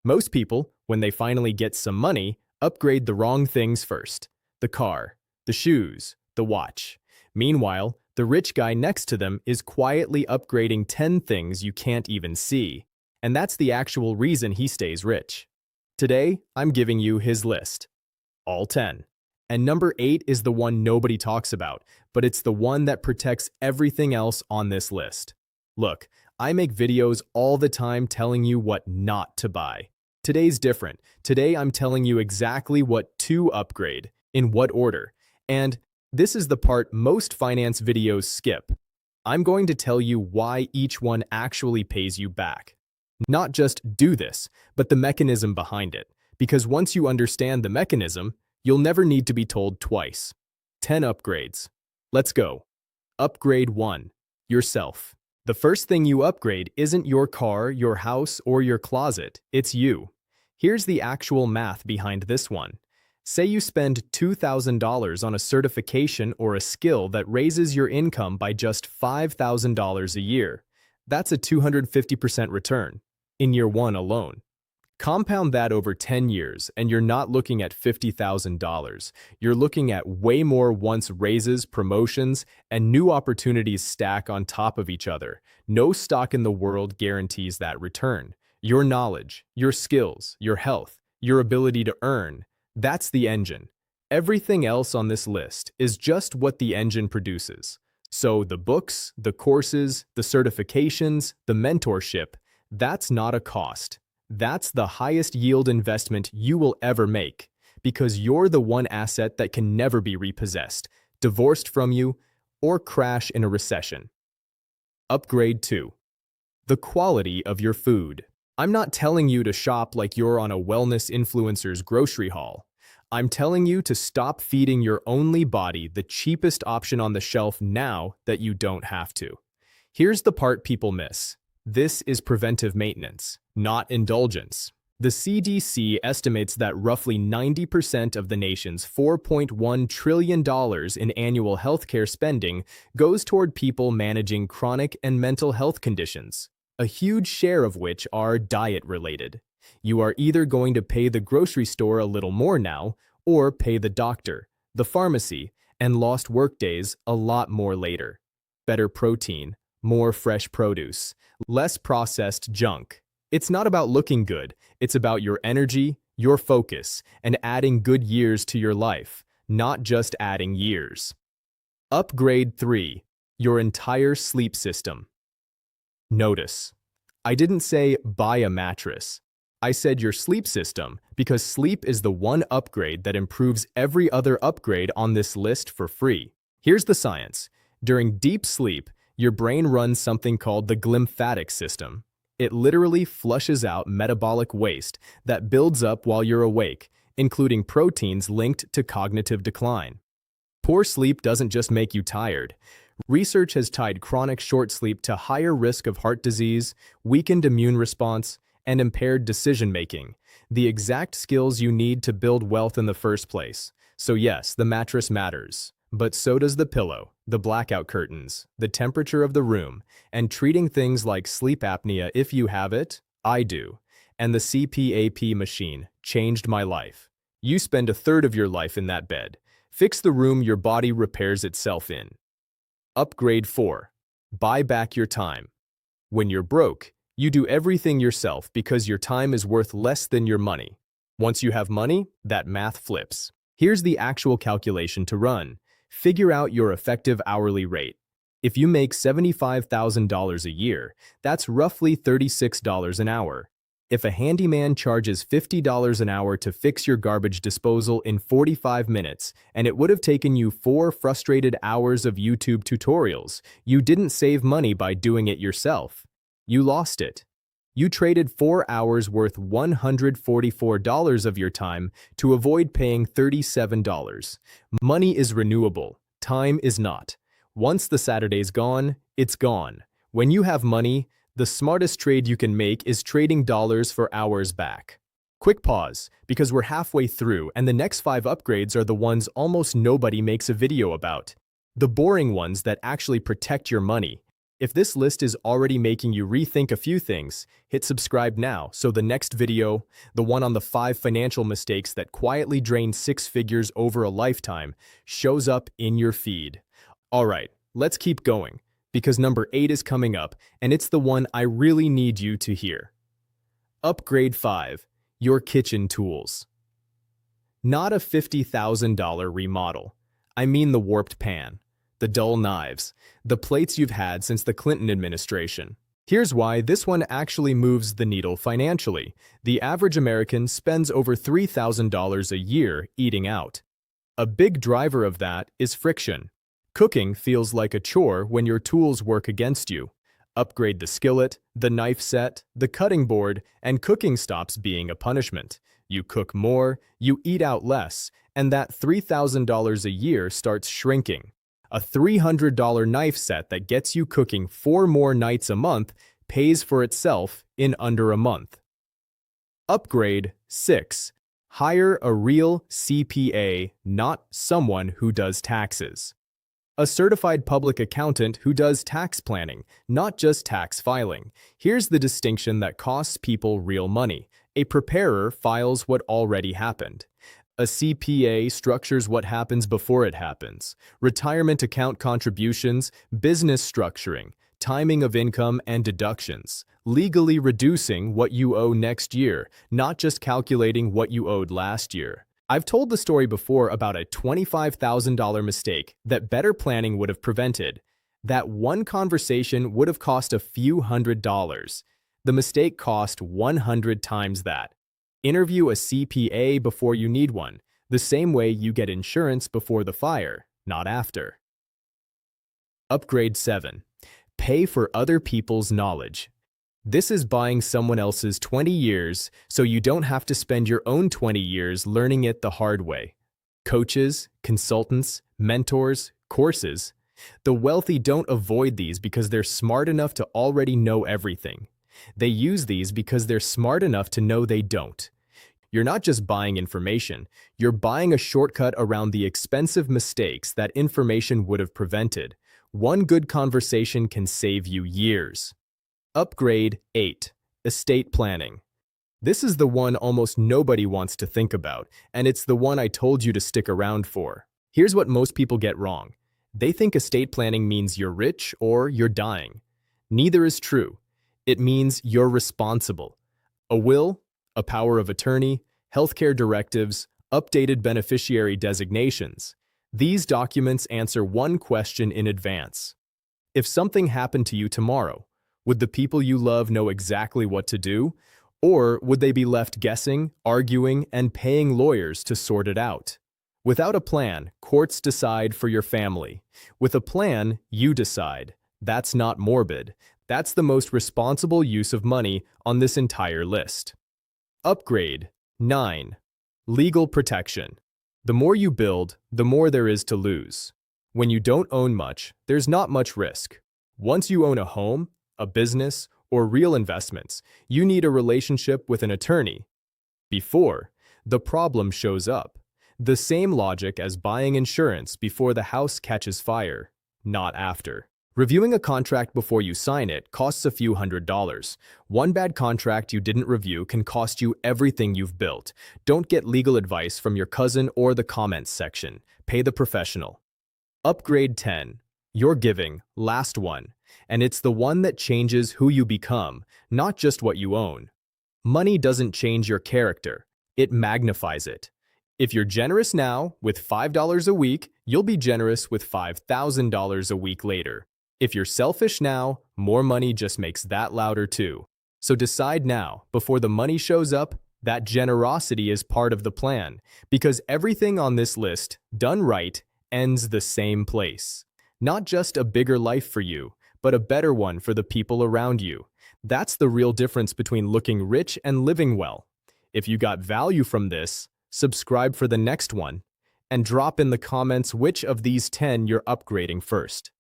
Most people, when they finally get some money, upgrade the wrong things first. The car, the shoes, the watch. Meanwhile, the rich guy next to them is quietly upgrading 10 things you can't even see. And that's the actual reason he stays rich. Today, I'm giving you his list. All 10. And number 8 is the one nobody talks about, but it's the one that protects everything else on this list. Look, I make videos all the time telling you what not to buy. Today's different. Today I'm telling you exactly what to upgrade, in what order. And this is the part most finance videos skip. I'm going to tell you why each one actually pays you back. Not just do this, but the mechanism behind it. Because once you understand the mechanism, you'll never need to be told twice. 10 upgrades. Let's go. Upgrade 1. Yourself. The first thing you upgrade isn't your car, your house, or your closet, it's you. Here's the actual math behind this one. Say you spend $2,000 on a certification or a skill that raises your income by just $5,000 a year. That's a 250% return, in year 1 alone. Compound that over 10 years, and you're not looking at $50,000. You're looking at way more once raises, promotions, and new opportunities stack on top of each other. No stock in the world guarantees that return. Your knowledge, your skills, your health, your ability to earn, that's the engine. Everything else on this list is just what the engine produces. So the books, the courses, the certifications, the mentorship, that's not a cost. That's the highest yield investment you will ever make, because you're the one asset that can never be repossessed, divorced from you, or crash in a recession. Upgrade 2. The quality of your food. I'm not telling you to shop like you're on a wellness influencer's grocery haul. I'm telling you to stop feeding your only body the cheapest option on the shelf now that you don't have to. Here's the part people miss. This is preventive maintenance, not indulgence. The CDC estimates that roughly 90% of the nation's $4.1 trillion in annual healthcare spending goes toward people managing chronic and mental health conditions, a huge share of which are diet-related. You are either going to pay the grocery store a little more now, or pay the doctor, the pharmacy, and lost workdays a lot more later. Better protein, more fresh produce, less processed junk. It's not about looking good, it's about your energy, your focus, and adding good years to your life, not just adding years. Upgrade 3. Your entire sleep system. Notice, I didn't say buy a mattress. I said your sleep system because sleep is the one upgrade that improves every other upgrade on this list for free. Here's the science. During deep sleep, your brain runs something called the glymphatic system. It literally flushes out metabolic waste that builds up while you're awake, including proteins linked to cognitive decline. Poor sleep doesn't just make you tired. Research has tied chronic short sleep to higher risk of heart disease, weakened immune response, and impaired decision-making, the exact skills you need to build wealth in the first place. So yes, the mattress matters. But so does the pillow, the blackout curtains, the temperature of the room, and treating things like sleep apnea if you have it, I do. And the CPAP machine changed my life. You spend a third of your life in that bed. Fix the room your body repairs itself in. Upgrade 4. Buy back your time. When you're broke, you do everything yourself because your time is worth less than your money. Once you have money, that math flips. Here's the actual calculation to run. Figure out your effective hourly rate. If you make $75,000 a year, that's roughly $36 an hour. If a handyman charges $50 an hour to fix your garbage disposal in 45 minutes, and it would have taken you 4 frustrated hours of YouTube tutorials, you didn't save money by doing it yourself. You lost it. You traded 4 hours worth $144 of your time to avoid paying $37. Money is renewable. Time is not. Once the Saturday's gone, it's gone. When you have money, the smartest trade you can make is trading dollars for hours back. Quick pause, because we're halfway through and the next 5 upgrades are the ones almost nobody makes a video about. The boring ones that actually protect your money. If this list is already making you rethink a few things, hit subscribe now so the next video, the one on the 5 financial mistakes that quietly drain 6 figures over a lifetime, shows up in your feed. Alright, let's keep going, because number 8 is coming up, and it's the one I really need you to hear. Upgrade 5. Your kitchen tools. Not a $50,000 remodel. I mean the warped pan, the dull knives, the plates you've had since the Clinton administration. Here's why this one actually moves the needle financially. The average American spends over $3,000 a year eating out. A big driver of that is friction. Cooking feels like a chore when your tools work against you. Upgrade the skillet, the knife set, the cutting board, and cooking stops being a punishment. You cook more, you eat out less, and that $3,000 a year starts shrinking. A $300 knife set that gets you cooking 4 more nights a month pays for itself in under a month. Upgrade 6. Hire a real CPA, not someone who does taxes. A certified public accountant who does tax planning, not just tax filing. Here's the distinction that costs people real money. A preparer files what already happened. A CPA structures what happens before it happens. Retirement account contributions, business structuring, timing of income and deductions, legally reducing what you owe next year, not just calculating what you owed last year. I've told the story before about a $25,000 mistake that better planning would have prevented. That one conversation would have cost a few $100s. The mistake cost 100 times that. Interview a CPA before you need one, the same way you get insurance before the fire, not after. Upgrade 7. Pay for other people's knowledge. This is buying someone else's 20 years so you don't have to spend your own 20 years learning it the hard way. Coaches, consultants, mentors, courses. The wealthy don't avoid these because they're smart enough to already know everything. They use these because they're smart enough to know they don't. You're not just buying information, you're buying a shortcut around the expensive mistakes that information would have prevented. One good conversation can save you years. Upgrade 8. Estate planning. This is the one almost nobody wants to think about, and it's the one I told you to stick around for. Here's what most people get wrong. They think estate planning means you're rich or you're dying. Neither is true. It means you're responsible. A will, a power of attorney, healthcare directives, updated beneficiary designations. These documents answer one question in advance. If something happened to you tomorrow, would the people you love know exactly what to do? Or would they be left guessing, arguing, and paying lawyers to sort it out? Without a plan, courts decide for your family. With a plan, you decide. That's not morbid. That's the most responsible use of money on this entire list. Upgrade 9. Legal protection. The more you build, the more there is to lose. When you don't own much, there's not much risk. Once you own a home, a business, or real investments, you need a relationship with an attorney. Before, the problem shows up. The same logic as buying insurance before the house catches fire, not after. Reviewing a contract before you sign it costs a few $100s. One bad contract you didn't review can cost you everything you've built. Don't get legal advice from your cousin or the comments section. Pay the professional. Upgrade 10. You're giving, last one. And it's the one that changes who you become, not just what you own. Money doesn't change your character. It magnifies it. If you're generous now, with $5 a week, you'll be generous with $5,000 a week later. If you're selfish now, more money just makes that louder too. So decide now, before the money shows up, that generosity is part of the plan, because everything on this list, done right, ends the same place. Not just a bigger life for you, but a better one for the people around you. That's the real difference between looking rich and living well. If you got value from this, subscribe for the next one, and drop in the comments which of these 10 you're upgrading first.